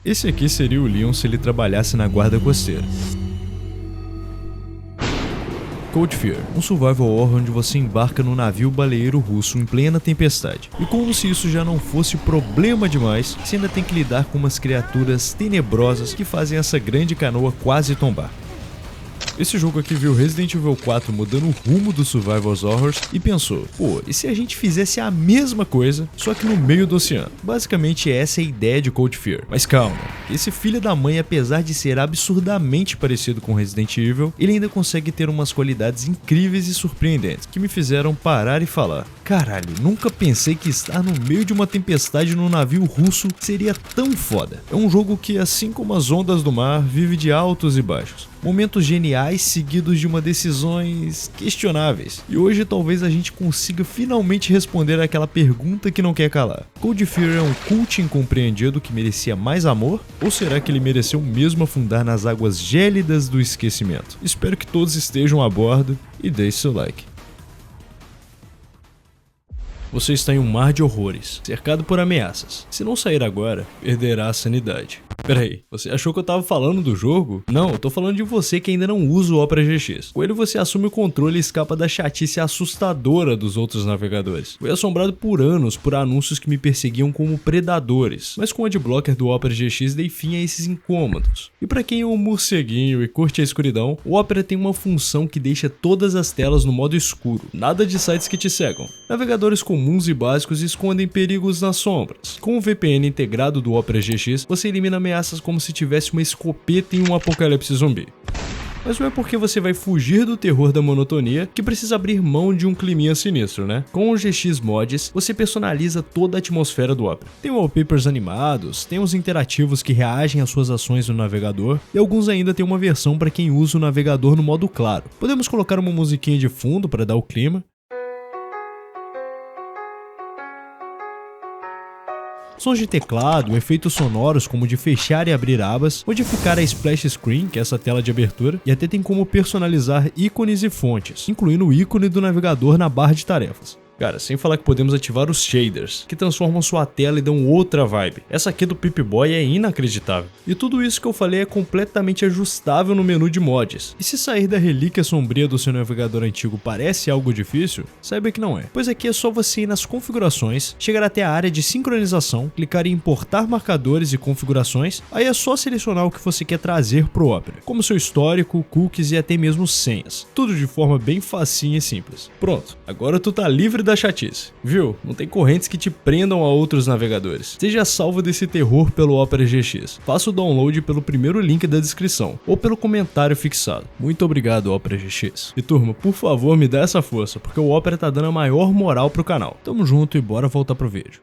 Esse aqui seria o Leon se ele trabalhasse na guarda costeira. Cold Fear, um survival horror onde você embarca no navio baleeiro russo em plena tempestade. E como se isso já não fosse problema demais, você ainda tem que lidar com umas criaturas tenebrosas que fazem essa grande canoa quase tombar. Esse jogo aqui viu Resident Evil 4 mudando o rumo dos survival horrors e pensou, pô, e se a gente fizesse a mesma coisa, só que no meio do oceano? Basicamente essa é a ideia de Cold Fear. Mas calma, esse filho da mãe, apesar de ser absurdamente parecido com Resident Evil, ele ainda consegue ter umas qualidades incríveis e surpreendentes, que me fizeram parar e falar, caralho, nunca pensei que estar no meio de uma tempestade num navio russo seria tão foda. É um jogo que, assim como as ondas do mar, vive de altos e baixos. Momentos geniais seguidos de decisões questionáveis. E hoje talvez a gente consiga finalmente responder àquela pergunta que não quer calar. Cold Fear é um cult incompreendido que merecia mais amor? Ou será que ele mereceu mesmo afundar nas águas gélidas do esquecimento? Espero que todos estejam a bordo e deixe seu like. Você está em um mar de horrores, cercado por ameaças. Se não sair agora, perderá a sanidade. Peraí, você achou que eu tava falando do jogo? Não, eu tô falando de você que ainda não usa o Opera GX. Com ele você assume o controle e escapa da chatice assustadora dos outros navegadores. Fui assombrado por anos por anúncios que me perseguiam como predadores, mas com o adblocker do Opera GX dei fim a esses incômodos. E pra quem é um morceguinho e curte a escuridão, o Opera tem uma função que deixa todas as telas no modo escuro, nada de sites que te cegam. Navegadores comuns e básicos escondem perigos nas sombras. Com o VPN integrado do Opera GX, você elimina ameaças como se tivesse uma escopeta em um apocalipse zumbi. Mas não é porque você vai fugir do terror da monotonia que precisa abrir mão de um climinha sinistro, né? Com o GX Mods, você personaliza toda a atmosfera do Opera. Tem wallpapers animados, tem os interativos que reagem às suas ações no navegador, e alguns ainda tem uma versão para quem usa o navegador no modo claro. Podemos colocar uma musiquinha de fundo para dar o clima. Sons de teclado, efeitos sonoros como de fechar e abrir abas, modificar a splash screen, que é essa tela de abertura, e até tem como personalizar ícones e fontes, incluindo o ícone do navegador na barra de tarefas. Cara, sem falar que podemos ativar os shaders, que transformam sua tela e dão outra vibe. Essa aqui do Pip-Boy é inacreditável. E tudo isso que eu falei é completamente ajustável no menu de mods. E se sair da relíquia sombria do seu navegador antigo parece algo difícil, saiba que não é. Pois aqui é só você ir nas configurações, chegar até a área de sincronização, clicar em importar marcadores e configurações, aí é só selecionar o que você quer trazer pro Opera, como seu histórico, cookies e até mesmo senhas. Tudo de forma bem facinha e simples. Pronto, agora tu tá livre da chatice, viu? Não tem correntes que te prendam a outros navegadores. Seja salvo desse terror pelo Opera GX. Faça o download pelo primeiro link da descrição ou pelo comentário fixado. Muito obrigado, Opera GX. E turma, por favor, me dá essa força, porque o Opera tá dando a maior moral pro canal. Tamo junto e bora voltar pro vídeo.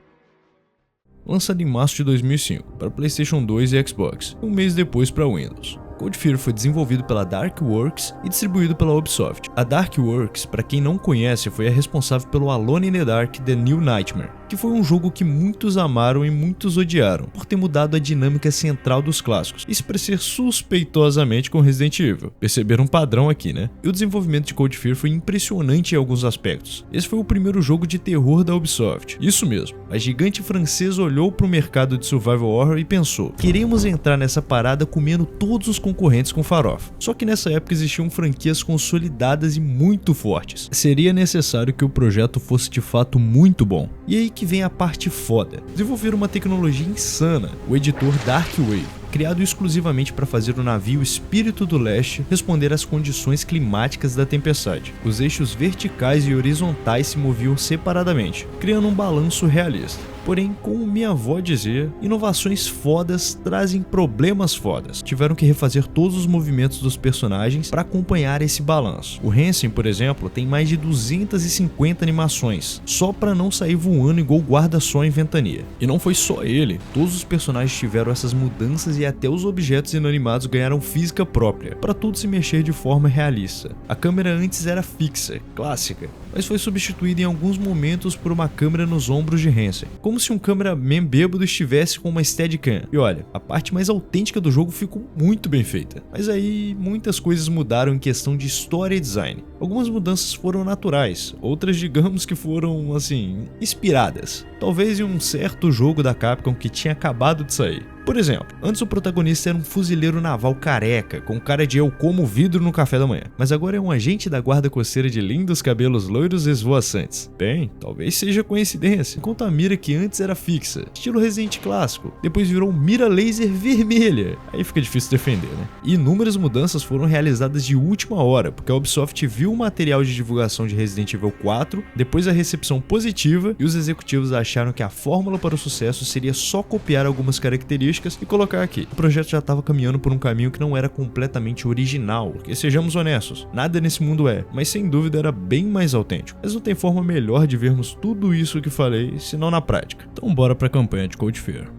Lançado em março de 2005 para PlayStation 2 e Xbox, um mês depois para Windows. Cold Fear foi desenvolvido pela Dark Works e distribuído pela Ubisoft. A Dark Works, para quem não conhece, foi a responsável pelo Alone in the Dark The New Nightmare, que foi um jogo que muitos amaram e muitos odiaram, por ter mudado a dinâmica central dos clássicos, e se parecer suspeitosamente com Resident Evil. Perceberam um padrão aqui, né? E o desenvolvimento de Cold Fear foi impressionante em alguns aspectos. Esse foi o primeiro jogo de terror da Ubisoft. Isso mesmo, a gigante francesa olhou para o mercado de survival horror e pensou, queremos entrar nessa parada comendo todos os concorrentes com farofa. Só que nessa época existiam franquias consolidadas e muito fortes. Seria necessário que o projeto fosse de fato muito bom. E aí que vem a parte foda. Desenvolveram uma tecnologia insana, o editor Dark Wave, criado exclusivamente para fazer o navio Espírito do Leste responder às condições climáticas da tempestade. Os eixos verticais e horizontais se moviam separadamente, criando um balanço realista. Porém, como minha avó dizia, inovações fodas trazem problemas fodas. Tiveram que refazer todos os movimentos dos personagens para acompanhar esse balanço. O Hansen, por exemplo, tem mais de 250 animações, só para não sair voando igual guarda-sol em ventania. E não foi só ele, todos os personagens tiveram essas mudanças e até os objetos inanimados ganharam física própria, para tudo se mexer de forma realista. A câmera antes era fixa, clássica, mas foi substituída em alguns momentos por uma câmera nos ombros de Hansen, como se um cameraman bêbado estivesse com uma Steadicam. E olha, a parte mais autêntica do jogo ficou muito bem feita. Mas aí, muitas coisas mudaram em questão de história e design. Algumas mudanças foram naturais, outras digamos que foram, assim, inspiradas. Talvez em um certo jogo da Capcom que tinha acabado de sair. Por exemplo, antes o protagonista era um fuzileiro naval careca, com cara de eu como vidro no café da manhã, mas agora é um agente da guarda costeira de lindos cabelos loiros esvoaçantes. Bem, talvez seja coincidência, enquanto a mira que antes era fixa, estilo Resident clássico, depois virou mira laser vermelha. Aí fica difícil defender, né? E inúmeras mudanças foram realizadas de última hora, porque a Ubisoft viu o material de divulgação de Resident Evil 4, depois a recepção positiva, e os executivos acharam que a fórmula para o sucesso seria só copiar algumas características e colocar aqui. O projeto já estava caminhando por um caminho que não era completamente original, porque sejamos honestos, nada nesse mundo é, mas sem dúvida era bem mais autêntico. Mas não tem forma melhor de vermos tudo isso que falei, senão na prática. Então bora pra campanha de Code Fear.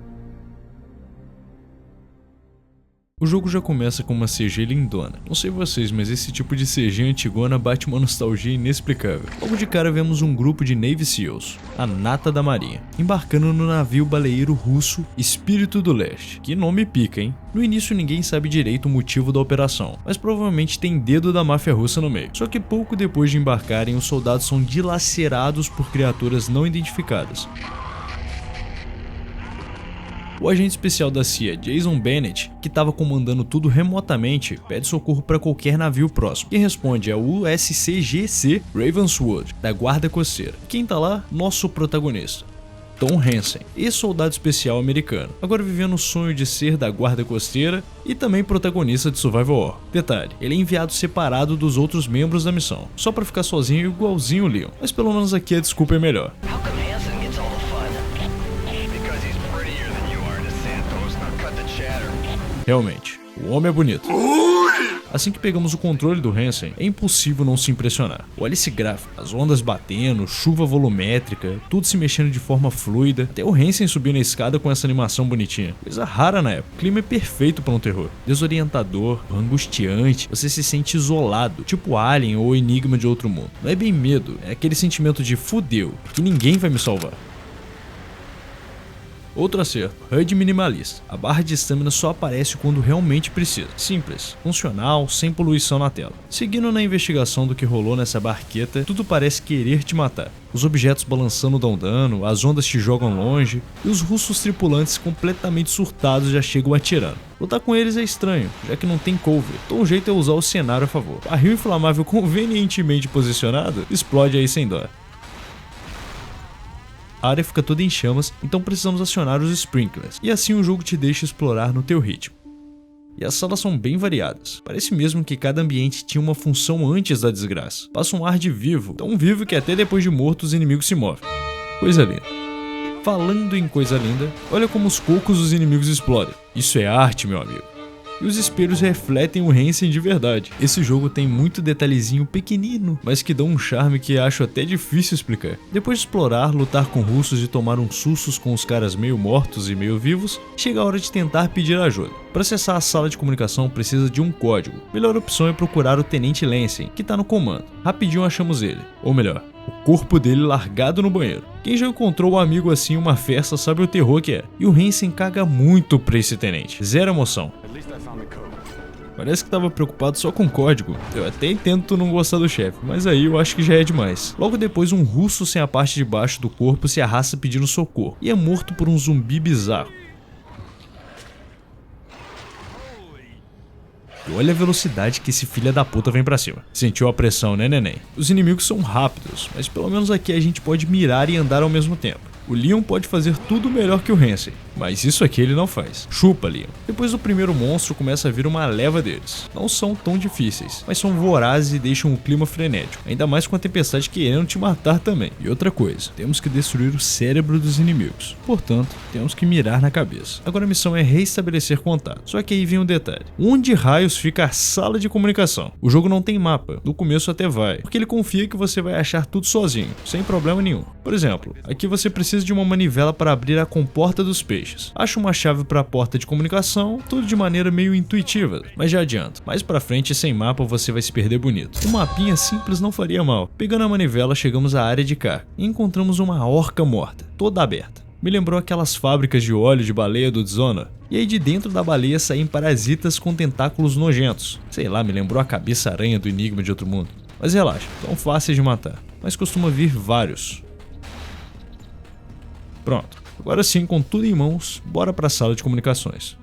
O jogo já começa com uma CG lindona. Não sei vocês, mas esse tipo de CG antigona bate uma nostalgia inexplicável. Logo de cara vemos um grupo de Navy SEALs, a nata da marinha, embarcando no navio baleeiro russo Espírito do Leste. Que nome pica, hein? No início ninguém sabe direito o motivo da operação, mas provavelmente tem dedo da máfia russa no meio. Só que pouco depois de embarcarem, os soldados são dilacerados por criaturas não identificadas. O agente especial da CIA, Jason Bennett, que estava comandando tudo remotamente, pede socorro para qualquer navio próximo. Quem responde é o USCGC Ravenswood, da Guarda Costeira. Quem tá lá? Nosso protagonista, Tom Hansen, ex-soldado especial americano, agora vivendo o sonho de ser da Guarda Costeira e também protagonista de Survival Horror. Detalhe, ele é enviado separado dos outros membros da missão, só para ficar sozinho igualzinho o Leon, mas pelo menos aqui a desculpa é melhor. Realmente, o homem é bonito. Assim que pegamos o controle do Hansen, é impossível não se impressionar. Olha esse gráfico, as ondas batendo, chuva volumétrica, tudo se mexendo de forma fluida, até o Hansen subindo a escada com essa animação bonitinha. Coisa rara na época, o clima é perfeito para um terror. Desorientador, angustiante, você se sente isolado, tipo Alien ou Enigma de Outro Mundo. Não é bem medo, é aquele sentimento de fudeu, porque ninguém vai me salvar. Outro acerto, HUD minimalista. A barra de estamina só aparece quando realmente precisa. Simples, funcional, sem poluição na tela. Seguindo na investigação do que rolou nessa barqueta, tudo parece querer te matar. Os objetos balançando dão dano, as ondas te jogam longe, e os russos tripulantes completamente surtados já chegam atirando. Lutar com eles é estranho, já que não tem cover, então o jeito é usar o cenário a favor. O barril inflamável convenientemente posicionado explode aí sem dó. A área fica toda em chamas, então precisamos acionar os sprinklers, e assim o jogo te deixa explorar no teu ritmo. E as salas são bem variadas, parece mesmo que cada ambiente tinha uma função antes da desgraça. Passa um ar de vivo, tão vivo que até depois de morto os inimigos se movem. Coisa linda. Falando em coisa linda, olha como os cocos dos inimigos explodem. Isso é arte, meu amigo. E os espelhos refletem o Hansen de verdade. Esse jogo tem muito detalhezinho pequenino, mas que dão um charme que acho até difícil explicar. Depois de explorar, lutar com russos e tomar uns sustos com os caras meio mortos e meio vivos, chega a hora de tentar pedir ajuda. Para acessar a sala de comunicação precisa de um código. Melhor opção é procurar o Tenente Lansing, que tá no comando. Rapidinho achamos ele, ou melhor, o corpo dele largado no banheiro. Quem já encontrou um amigo assim em uma festa sabe o terror que é. E o Hansen caga muito pra esse tenente. Zero emoção. Parece que tava preocupado só com o código. Eu até entendo tu não gostar do chefe, mas aí eu acho que já é demais. Logo depois um russo sem a parte de baixo do corpo se arrasta pedindo socorro. E é morto por um zumbi bizarro. E olha a velocidade que esse filho da puta vem pra cima. Sentiu a pressão, né, neném? Os inimigos são rápidos, mas pelo menos aqui a gente pode mirar e andar ao mesmo tempo. O Leon pode fazer tudo melhor que o Hansen, mas isso aqui ele não faz. Chupa, Leon. Depois do primeiro monstro começa a vir uma leva deles. Não são tão difíceis, mas são vorazes e deixam o clima frenético, ainda mais com a tempestade querendo te matar também. E outra coisa, temos que destruir o cérebro dos inimigos, portanto, temos que mirar na cabeça. Agora a missão é reestabelecer contato, só que aí vem um detalhe. Onde raios fica a sala de comunicação? O jogo não tem mapa, no começo até vai, porque ele confia que você vai achar tudo sozinho, sem problema nenhum. Por exemplo, aqui você precisa de uma manivela para abrir a comporta dos peixes. Acha uma chave para a porta de comunicação, tudo de maneira meio intuitiva, mas já adianto. Mais pra frente, sem mapa, você vai se perder bonito. Um mapinha simples não faria mal. Pegando a manivela, chegamos à área de carga e encontramos uma orca morta, toda aberta. Me lembrou aquelas fábricas de óleo de baleia do Dishonored. E aí de dentro da baleia saem parasitas com tentáculos nojentos. Sei lá, me lembrou a cabeça-aranha do Enigma de Outro Mundo. Mas relaxa, são fáceis de matar, mas costuma vir vários. Pronto, agora sim, com tudo em mãos, bora para a sala de comunicações.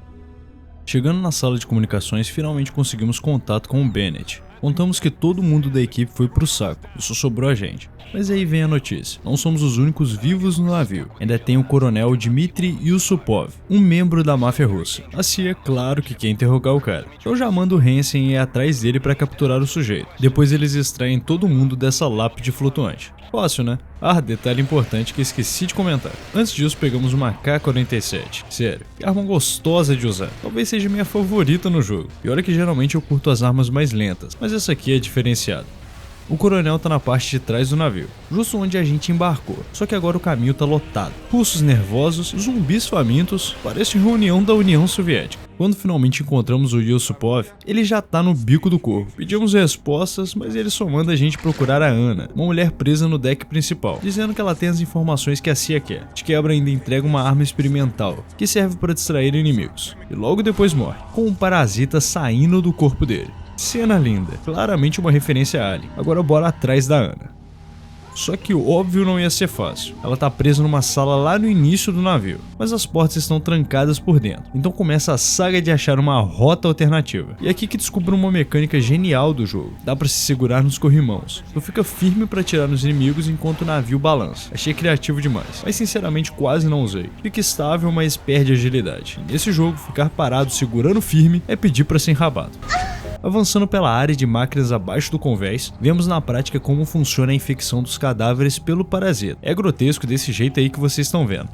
Chegando na sala de comunicações, finalmente conseguimos contato com o Bennett. Contamos que todo mundo da equipe foi pro saco, e só sobrou a gente. Mas aí vem a notícia, não somos os únicos vivos no navio. Ainda tem o coronel Dmitry Yusupov, um membro da máfia russa. Assim é claro que quer interrogar o cara. Eu já mando o Hansen ir atrás dele para capturar o sujeito. Depois eles extraem todo mundo dessa lápide flutuante. Fácil, né? Ah, detalhe importante que esqueci de comentar. Antes disso, pegamos uma K-47. Sério, que arma gostosa de usar. Talvez seja minha favorita no jogo. E olha que geralmente eu curto as armas mais lentas, mas essa aqui é diferenciada. O coronel tá na parte de trás do navio, justo onde a gente embarcou, só que agora o caminho tá lotado. Russos nervosos, zumbis famintos, parece reunião da União Soviética. Quando finalmente encontramos o Yusupov, ele já tá no bico do corvo. Pedimos respostas, mas ele só manda a gente procurar a Ana, uma mulher presa no deck principal, dizendo que ela tem as informações que a CIA quer. De quebra ainda entrega uma arma experimental, que serve para distrair inimigos, e logo depois morre, com um parasita saindo do corpo dele. Cena linda, claramente uma referência a Alien. Agora bora atrás da Ana. Só que o óbvio não ia ser fácil. Ela tá presa numa sala lá no início do navio, mas as portas estão trancadas por dentro. Então começa a saga de achar uma rota alternativa. E é aqui que descubro uma mecânica genial do jogo. Dá pra se segurar nos corrimãos. Tu fica firme pra atirar nos inimigos enquanto o navio balança. Achei criativo demais, mas sinceramente quase não usei. Fica estável, mas perde agilidade. Nesse jogo, ficar parado segurando firme é pedir pra ser enrabado. Avançando pela área de máquinas abaixo do convés, vemos na prática como funciona a infecção dos cadáveres pelo parasita. É grotesco desse jeito aí que vocês estão vendo.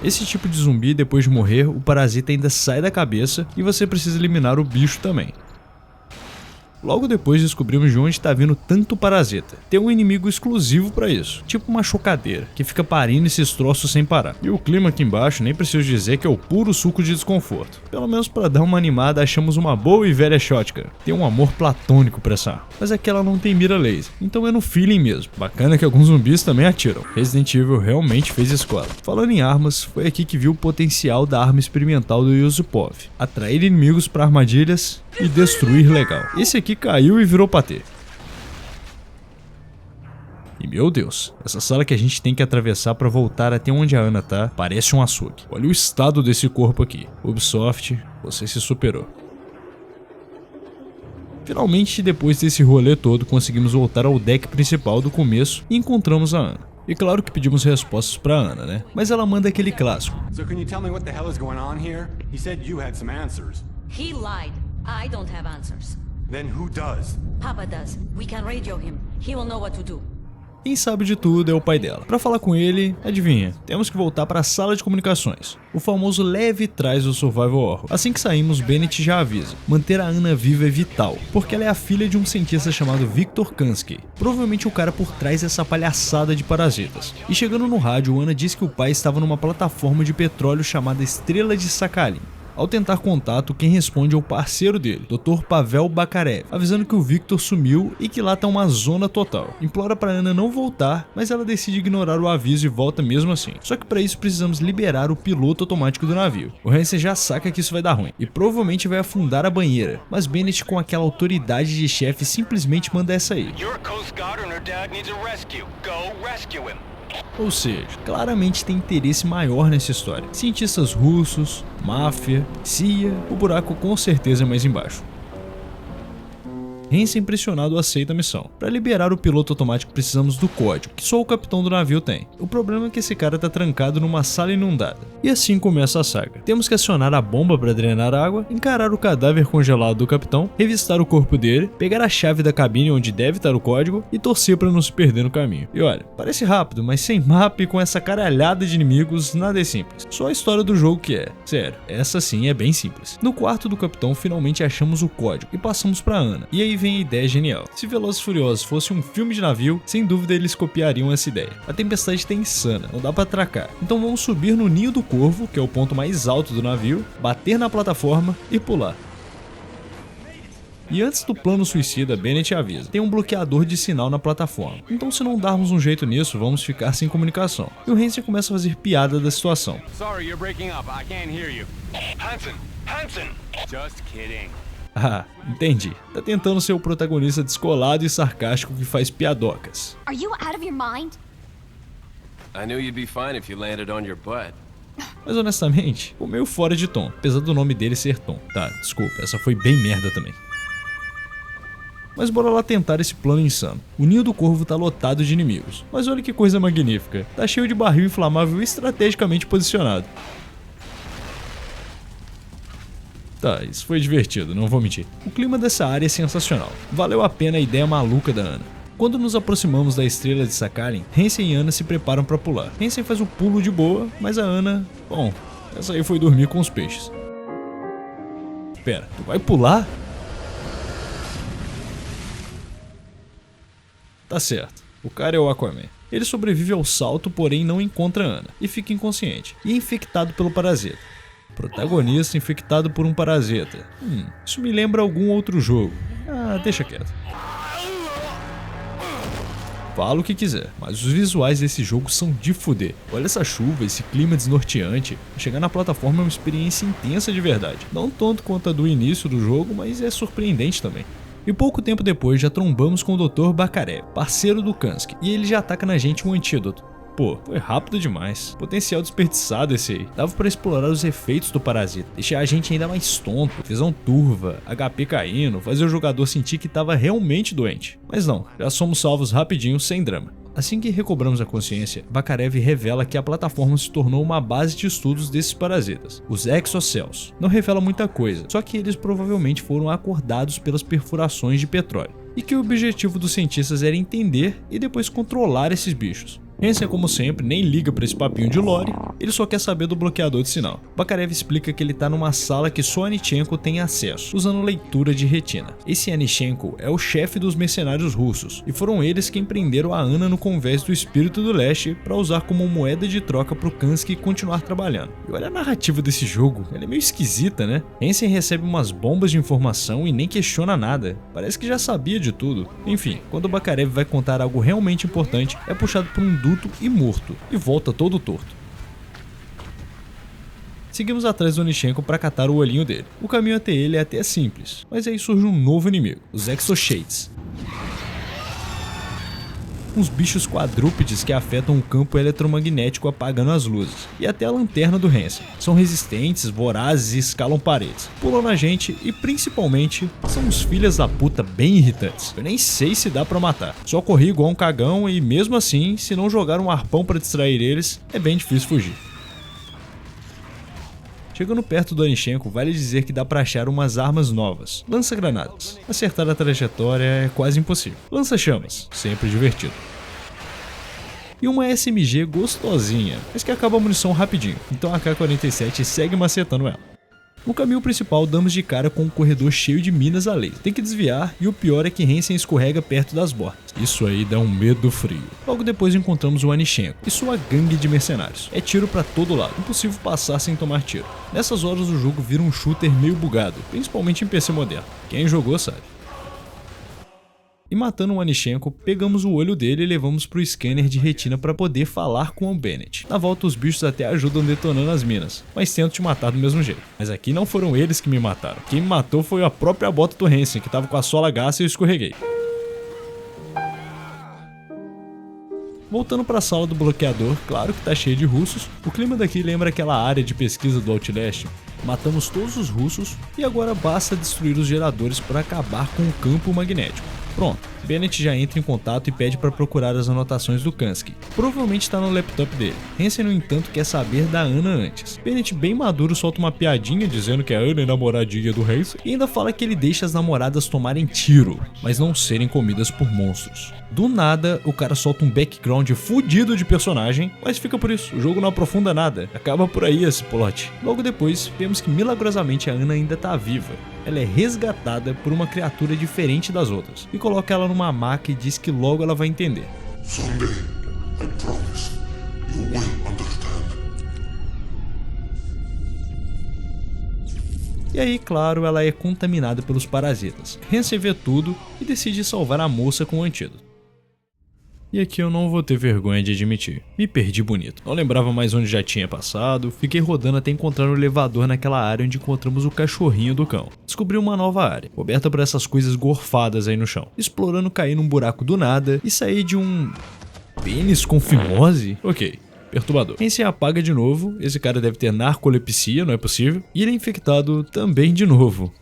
Esse tipo de zumbi, depois de morrer, o parasita ainda sai da cabeça e você precisa eliminar o bicho também. Logo depois descobrimos de onde está vindo tanto parasita. Tem um inimigo exclusivo para isso, tipo uma chocadeira, que fica parindo esses troços sem parar. E o clima aqui embaixo nem preciso dizer que é o puro suco de desconforto. Pelo menos para dar uma animada achamos uma boa e velha shotgun. Tem um amor platônico pra essa arma, mas aquela não tem mira laser, então é no feeling mesmo. Bacana que alguns zumbis também atiram. Resident Evil realmente fez escola. Falando em armas, foi aqui que viu o potencial da arma experimental do Yusupov. Atrair inimigos para armadilhas e destruir legal. Esse aqui caiu e virou patê. E meu Deus, essa sala que a gente tem que atravessar para voltar até onde a Ana tá, parece um açougue. Olha o estado desse corpo aqui. Ubisoft, você se superou. Finalmente, depois desse rolê todo, conseguimos voltar ao deck principal do começo e encontramos a Ana. E claro que pedimos respostas pra Ana, né? Mas ela manda aquele clássico. So can you tell me what the hell is going on here? He said you had some answers. He lied. I don't have answers. Then who does? Papa does. We can radio him. He will know what to do. Quem sabe de tudo é o pai dela. Pra falar com ele, adivinha, temos que voltar para a sala de comunicações. O famoso leve trás do survival horror. Assim que saímos, Bennett já avisa. Manter a Ana viva é vital, porque ela é a filha de um cientista chamado Viktor Kansky. Provavelmente o cara por trás dessa palhaçada de parasitas. E chegando no rádio, Ana diz que o pai estava numa plataforma de petróleo chamada Estrela de Sakhalin. Ao tentar contato, quem responde é o parceiro dele, Dr. Pavel Bakarev, avisando que o Victor sumiu e que lá tá uma zona total. Implora pra Ana não voltar, mas ela decide ignorar o aviso e volta mesmo assim. Só que para isso precisamos liberar o piloto automático do navio. O Hansen já saca que isso vai dar ruim e provavelmente vai afundar a banheira, mas Bennett, com aquela autoridade de chefe, simplesmente manda essa aí. Ou seja, claramente tem interesse maior nessa história. Cientistas russos, máfia, CIA, o buraco com certeza é mais embaixo. Hansen, impressionado, aceita a missão. Para liberar o piloto automático precisamos do código, que só o capitão do navio tem. O problema é que esse cara tá trancado numa sala inundada. E assim começa a saga. Temos que acionar a bomba para drenar água, encarar o cadáver congelado do capitão, revistar o corpo dele, pegar a chave da cabine onde deve estar o código e torcer para não se perder no caminho. E olha, parece rápido, mas sem mapa e com essa caralhada de inimigos, nada é simples. Só a história do jogo que é. Sério, essa sim é bem simples. No quarto do capitão finalmente achamos o código e passamos para Ana. E aí vem a ideia genial. Se Velozes e Furiosos fosse um filme de navio, sem dúvida eles copiariam essa ideia. A tempestade tá insana, não dá pra atracar. Então vamos subir no ninho do corvo, que é o ponto mais alto do navio, bater na plataforma e pular. E antes do plano suicida, Bennett avisa: tem um bloqueador de sinal na plataforma, então se não darmos um jeito nisso, vamos ficar sem comunicação. E o Hansen começa a fazer piada da situação. Sorry, you're breaking up. I can't hear you. Hansen! Just kidding. Ah, entendi. Tá tentando ser o protagonista descolado e sarcástico que faz piadocas. Are you out of your mind? I knew you'd be fine if you landed on your butt. Mas honestamente, ficou meio fora de tom, apesar do nome dele ser Tom. Tá, desculpa, essa foi bem merda também. Mas bora lá tentar esse plano insano. O ninho do corvo tá lotado de inimigos, mas olha que coisa magnífica, tá cheio de barril inflamável estrategicamente posicionado. Tá, isso foi divertido, não vou mentir. O clima dessa área é sensacional, valeu a pena a ideia maluca da Ana. Quando nos aproximamos da estrela de Sakhalin, Hansen e Ana se preparam pra pular. Hansen faz o pulo de boa, mas a Ana... bom, essa aí foi dormir com os peixes. Pera, tu vai pular? Tá certo, o cara é o Aquaman. Ele sobrevive ao salto, porém não encontra Ana, e fica inconsciente, e infectado pelo parasita. Protagonista infectado por um parasita. Isso me lembra algum outro jogo. Ah, deixa quieto. Fala o que quiser, mas os visuais desse jogo são de fuder. Olha essa chuva, esse clima desnorteante. Chegar na plataforma é uma experiência intensa de verdade. Não tanto quanto a do início do jogo, mas é surpreendente também. E pouco tempo depois já trombamos com o Dr. Bakarev, parceiro do Kasky, e ele já ataca na gente um antídoto. Pô, foi rápido demais. Potencial desperdiçado esse aí. Dava pra explorar os efeitos do parasita, deixar a gente ainda mais tonto, visão turva, HP caindo, fazer o jogador sentir que tava realmente doente. Mas não, já somos salvos rapidinho, sem drama. Assim que recobramos a consciência, Bakarev revela que a plataforma se tornou uma base de estudos desses parasitas, os Exocells. Não revela muita coisa, só que eles provavelmente foram acordados pelas perfurações de petróleo, e que o objetivo dos cientistas era entender e depois controlar esses bichos. Hansen, como sempre, nem liga pra esse papinho de lore, ele só quer saber do bloqueador de sinal. Bakarev explica que ele tá numa sala que só Anichenko tem acesso, usando leitura de retina. Esse Anichenko é o chefe dos mercenários russos, e foram eles quem prenderam a Ana no convés do Espírito do Leste pra usar como moeda de troca pro Kasky continuar trabalhando. E olha a narrativa desse jogo, ela é meio esquisita, né? Hansen recebe umas bombas de informação e nem questiona nada, parece que já sabia de tudo. Enfim, quando Bakarev vai contar algo realmente importante, é puxado por um duto e morto, e volta todo torto. Seguimos atrás do Anichenko para catar o olhinho dele. O caminho até ele é até simples, mas aí surge um novo inimigo, os Exoshades. Uns bichos quadrúpedes que afetam o campo eletromagnético apagando as luzes, e até a lanterna do Hansen. São resistentes, vorazes e escalam paredes, pulam na gente e principalmente são uns filhas da puta bem irritantes. Eu nem sei se dá pra matar, só corri igual um cagão e mesmo assim, se não jogar um arpão pra distrair eles, é bem difícil fugir. Chegando perto do Anichenko, vale dizer que dá pra achar umas armas novas, lança-granadas. Acertar a trajetória é quase impossível. Lança-chamas, sempre divertido. E uma SMG gostosinha, mas que acaba a munição rapidinho, então a AK-47 segue macetando ela. No caminho principal, damos de cara com um corredor cheio de minas a laser. Tem que desviar e o pior é que Hansen escorrega perto das bordas. Isso aí dá um medo frio. Logo depois encontramos o Anichenko e sua gangue de mercenários. É tiro pra todo lado, impossível passar sem tomar tiro. Nessas horas o jogo vira um shooter meio bugado, principalmente em PC moderno. Quem jogou sabe. E matando o Anichenko, pegamos o olho dele e levamos pro scanner de retina para poder falar com o Bennett. Na volta os bichos até ajudam detonando as minas, mas tentam te matar do mesmo jeito. Mas aqui não foram eles que me mataram. Quem me matou foi a própria bota do Hansen, que tava com a sola gasta e eu escorreguei. Voltando para a sala do bloqueador, claro que tá cheio de russos. O clima daqui lembra aquela área de pesquisa do Outlast. Matamos todos os russos e agora basta destruir os geradores para acabar com o campo magnético. Pronto, Bennett já entra em contato e pede para procurar as anotações do Kasky. Provavelmente está no laptop dele. Hansen, no entanto, quer saber da Ana antes. Bennett, bem maduro, solta uma piadinha dizendo que a Ana é namoradinha do Hansen e ainda fala que ele deixa as namoradas tomarem tiro, mas não serem comidas por monstros. Do nada, o cara solta um background fudido de personagem, mas fica por isso, o jogo não aprofunda nada. Acaba por aí esse plot. Logo depois, vemos que milagrosamente a Ana ainda tá viva. Ela é resgatada por uma criatura diferente das outras e coloca ela numa maca e diz que logo ela vai entender. Someday, I promise, you will understand. E aí, claro, ela é contaminada pelos parasitas. Hansen vê tudo e decide salvar a moça com o antídoto. E aqui eu não vou ter vergonha de admitir. Me perdi bonito. Não lembrava mais onde já tinha passado, fiquei rodando até encontrar um elevador naquela área onde encontramos o cachorrinho do cão. Descobri uma nova área, coberta por essas coisas gorfadas aí no chão. Explorando, caí num buraco do nada e saí de um... pênis com fimose? Ok. Perturbador. Hansen apaga de novo, esse cara deve ter narcolepsia, não é possível. E ele é infectado também de novo.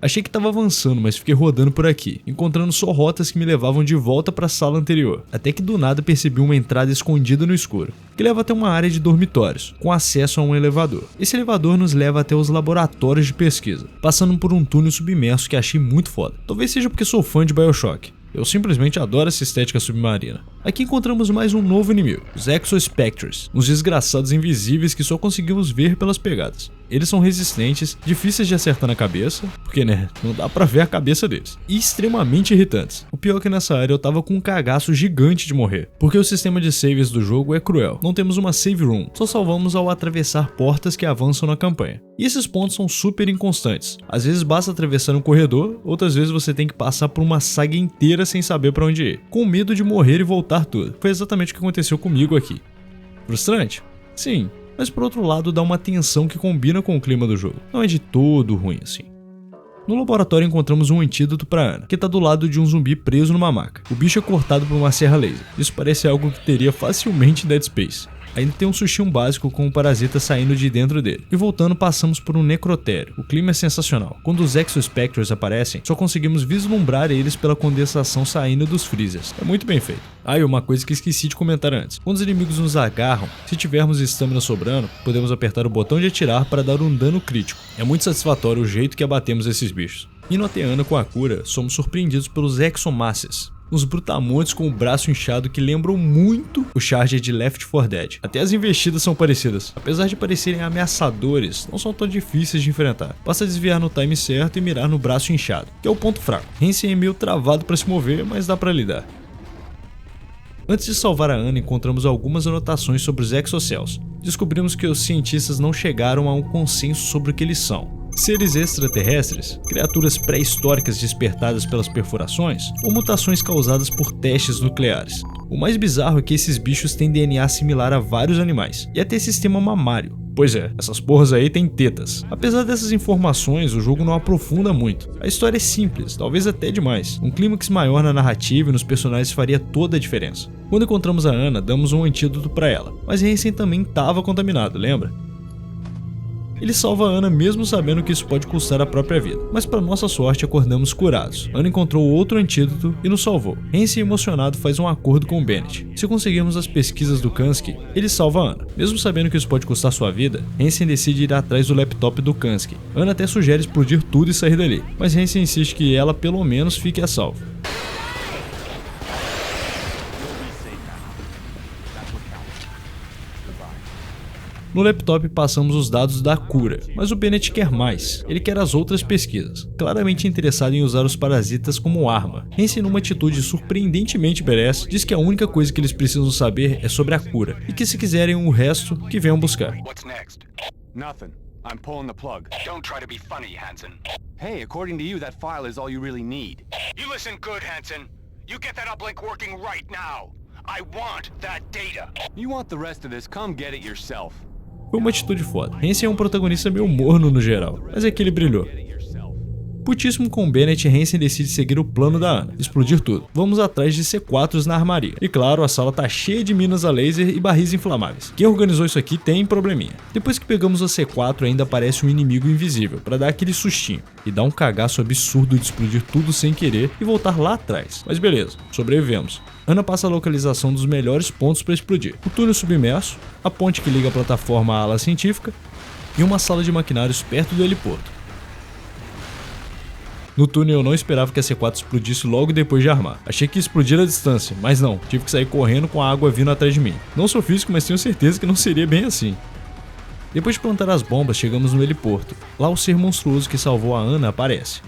Achei que tava avançando, mas fiquei rodando por aqui, encontrando só rotas que me levavam de volta para a sala anterior, até que do nada percebi uma entrada escondida no escuro, que leva até uma área de dormitórios, com acesso a um elevador. Esse elevador nos leva até os laboratórios de pesquisa, passando por um túnel submerso que achei muito foda. Talvez seja porque sou fã de BioShock. Eu simplesmente adoro essa estética submarina. Aqui encontramos mais um novo inimigo, os Exospectres, uns desgraçados invisíveis que só conseguimos ver pelas pegadas. Eles são resistentes, difíceis de acertar na cabeça, porque né, não dá pra ver a cabeça deles, e extremamente irritantes. O pior é que nessa área eu tava com um cagaço gigante de morrer, porque o sistema de saves do jogo é cruel. Não temos uma save room, só salvamos ao atravessar portas que avançam na campanha. E esses pontos são super inconstantes. Às vezes basta atravessar um corredor, outras vezes você tem que passar por uma saga inteira sem saber pra onde ir, com medo de morrer e voltar tudo. Foi exatamente o que aconteceu comigo aqui. Frustrante? Sim. Mas por outro lado dá uma tensão que combina com o clima do jogo. Não é de todo ruim assim. No laboratório encontramos um antídoto para Ana, que tá do lado de um zumbi preso numa maca. O bicho é cortado por uma serra laser. Isso parece algo que teria facilmente em Dead Space. Ainda tem um sustinho básico com um parasita saindo de dentro dele. E voltando, passamos por um necrotério. O clima é sensacional. Quando os Exospectres aparecem, só conseguimos vislumbrar eles pela condensação saindo dos freezers. É muito bem feito. Ah, e uma coisa que esqueci de comentar antes. Quando os inimigos nos agarram, se tivermos estamina sobrando, podemos apertar o botão de atirar para dar um dano crítico. É muito satisfatório o jeito que abatemos esses bichos. Indo até Ana com a cura, somos surpreendidos pelos Exomasses. Uns brutamontes com o braço inchado que lembram muito o Charger de Left 4 Dead. Até as investidas são parecidas. Apesar de parecerem ameaçadores, não são tão difíceis de enfrentar. Basta desviar no time certo e mirar no braço inchado, que é o ponto fraco. Hansen é meio travado para se mover, mas dá para lidar. Antes de salvar a Ana, encontramos algumas anotações sobre os Exocells. Descobrimos que os cientistas não chegaram a um consenso sobre o que eles são. Seres extraterrestres, criaturas pré-históricas despertadas pelas perfurações, ou mutações causadas por testes nucleares. O mais bizarro é que esses bichos têm DNA similar a vários animais, e até sistema mamário. Pois é, essas porras aí têm tetas. Apesar dessas informações, o jogo não aprofunda muito. A história é simples, talvez até demais. Um clímax maior na narrativa e nos personagens faria toda a diferença. Quando encontramos a Ana, damos um antídoto para ela, mas Hansen também estava contaminado, lembra? Ele salva a Ana mesmo sabendo que isso pode custar a própria vida, mas para nossa sorte acordamos curados. Ana encontrou outro antídoto e nos salvou. Hansen, emocionado, faz um acordo com Bennett. Se conseguirmos as pesquisas do Kansky, ele salva a Ana. Mesmo sabendo que isso pode custar sua vida, Hansen decide ir atrás do laptop do Kansky. Ana até sugere explodir tudo e sair dali, mas Hansen insiste que ela pelo menos fique a salvo. No laptop passamos os dados da cura, mas o Bennett quer mais. Ele quer as outras pesquisas, claramente interessado em usar os parasitas como arma. Hansen, numa atitude surpreendentemente badass, diz que a única coisa que eles precisam saber é sobre a cura, e que se quiserem o resto, que venham buscar. What's next? Nothing. I'm pulling the plug. Don't try to be funny, Hansen. Hey, according to you, that file is all you really need. You listen good, Hansen. You get that uplink working right now. I want that data. You want the rest of this? Come get it yourself. Foi uma atitude foda. Hansen é um protagonista meio morno no geral, mas é que ele brilhou. Putíssimo com Bennett, Hansen decide seguir o plano da Ana, explodir tudo. Vamos atrás de C4s na armaria. E claro, a sala tá cheia de minas a laser e barris inflamáveis. Quem organizou isso aqui tem probleminha. Depois que pegamos a C4, ainda aparece um inimigo invisível, pra dar aquele sustinho. E dá um cagaço absurdo de explodir tudo sem querer e voltar lá atrás. Mas beleza, sobrevivemos. Ana passa a localização dos melhores pontos para explodir. O túnel submerso, a ponte que liga a plataforma à ala científica e uma sala de maquinários perto do heliporto. No túnel eu não esperava que a C4 explodisse logo depois de armar. Achei que ia explodir a distância, mas não, tive que sair correndo com a água vindo atrás de mim. Não sou físico, mas tenho certeza que não seria bem assim. Depois de plantar as bombas, chegamos no heliporto. Lá o ser monstruoso que salvou a Ana aparece.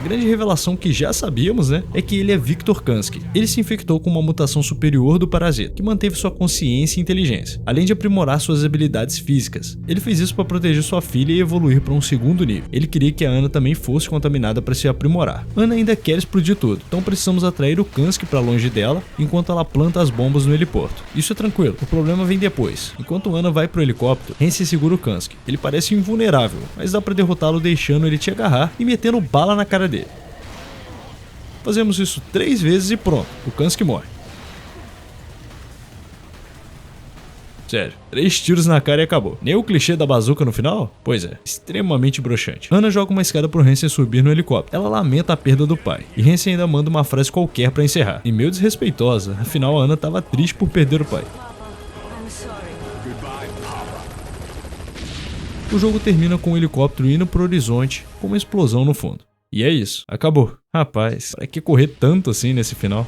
A grande revelação que já sabíamos, né, é que ele é Viktor Kansky. Ele se infectou com uma mutação superior do parasita, que manteve sua consciência e inteligência, além de aprimorar suas habilidades físicas. Ele fez isso para proteger sua filha e evoluir para um segundo nível. Ele queria que a Ana também fosse contaminada para se aprimorar. Ana ainda quer explodir tudo, então precisamos atrair o Kansky para longe dela, enquanto ela planta as bombas no heliporto. Isso é tranquilo, o problema vem depois. Enquanto Ana vai pro helicóptero, Hansen segura o Kansky. Ele parece invulnerável, mas dá para derrotá-lo deixando ele te agarrar e metendo bala na cara dele. Fazemos isso 3 vezes e pronto, o Kansky morre. Sério, 3 tiros na cara e acabou. Nem o clichê da bazuca no final? Pois é, extremamente broxante. Ana joga uma escada pro Hansen subir no helicóptero. Ela lamenta a perda do pai. E Hansen ainda manda uma frase qualquer pra encerrar. E meio desrespeitosa, afinal a Ana tava triste por perder o pai. I'm sorry. O jogo termina com o helicóptero indo pro horizonte, com uma explosão no fundo. E é isso, acabou. Rapaz, pra que correr tanto assim nesse final?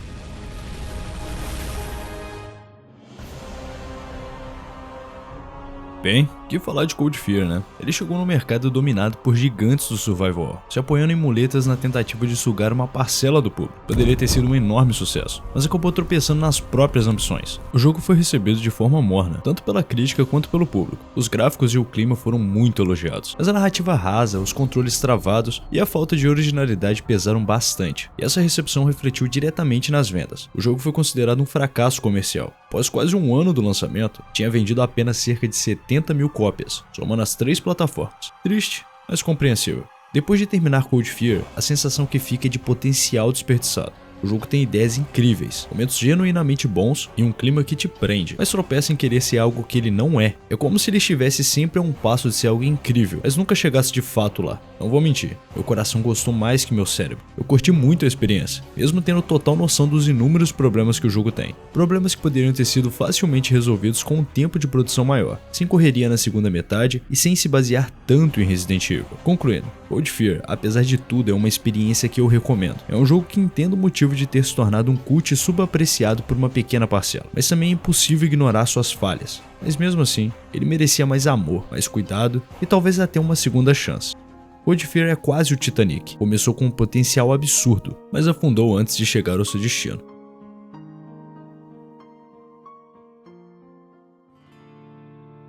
Bem, que falar de Cold Fear, né? Ele chegou no mercado dominado por gigantes do survival, se apoiando em muletas na tentativa de sugar uma parcela do público. Poderia ter sido um enorme sucesso, mas acabou tropeçando nas próprias ambições. O jogo foi recebido de forma morna, tanto pela crítica quanto pelo público. Os gráficos e o clima foram muito elogiados, mas a narrativa rasa, os controles travados e a falta de originalidade pesaram bastante, e essa recepção refletiu diretamente nas vendas. O jogo foi considerado um fracasso comercial. Após quase um ano do lançamento, tinha vendido apenas cerca de 70 mil cópias, somando as 3 plataformas. Triste, mas compreensível. Depois de terminar Cold Fear, a sensação que fica é de potencial desperdiçado. O jogo tem ideias incríveis, momentos genuinamente bons e um clima que te prende, mas tropeça em querer ser algo que ele não é. É como se ele estivesse sempre a um passo de ser algo incrível, mas nunca chegasse de fato lá. Não vou mentir, meu coração gostou mais que meu cérebro. Eu curti muito a experiência, mesmo tendo total noção dos inúmeros problemas que o jogo tem. Problemas que poderiam ter sido facilmente resolvidos com um tempo de produção maior, sem correria na segunda metade e sem se basear tanto em Resident Evil. Concluindo, Cold Fear, apesar de tudo, é uma experiência que eu recomendo. É um jogo que entendo o motivo de ter se tornado um cult subapreciado por uma pequena parcela, mas também é impossível ignorar suas falhas. Mas mesmo assim, ele merecia mais amor, mais cuidado e talvez até uma segunda chance. Cold Fear é quase o Titanic, começou com um potencial absurdo, mas afundou antes de chegar ao seu destino.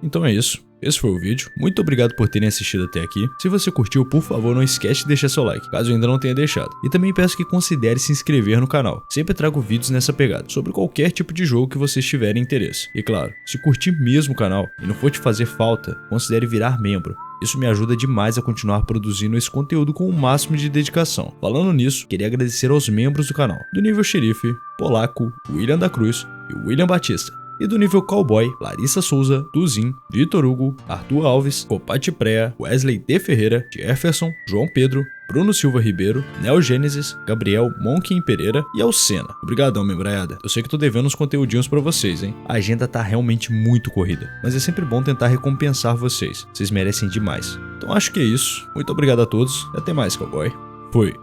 Então é isso. Esse foi o vídeo, muito obrigado por terem assistido até aqui. Se você curtiu, por favor não esquece de deixar seu like, caso ainda não tenha deixado. E também peço que considere se inscrever no canal, sempre trago vídeos nessa pegada, sobre qualquer tipo de jogo que vocês tiverem interesse. E claro, se curtir mesmo o canal e não for te fazer falta, considere virar membro. Isso me ajuda demais a continuar produzindo esse conteúdo com o máximo de dedicação. Falando nisso, queria agradecer aos membros do canal, do nível Xerife, Polaco, William da Cruz e William Batista. E do nível Cowboy, Larissa Souza, Duzin, Vitor Hugo, Arthur Alves, Copati Prea, Wesley D. Ferreira, Jefferson, João Pedro, Bruno Silva Ribeiro, Neo Gênesis, Gabriel Monkin Pereira e Alcena. Obrigadão, membraiada. Eu sei que tô devendo uns conteúdinhos pra vocês, hein? A agenda tá realmente muito corrida, mas é sempre bom tentar recompensar vocês. Vocês merecem demais. Então acho que é isso. Muito obrigado a todos e até mais, Cowboy. Fui.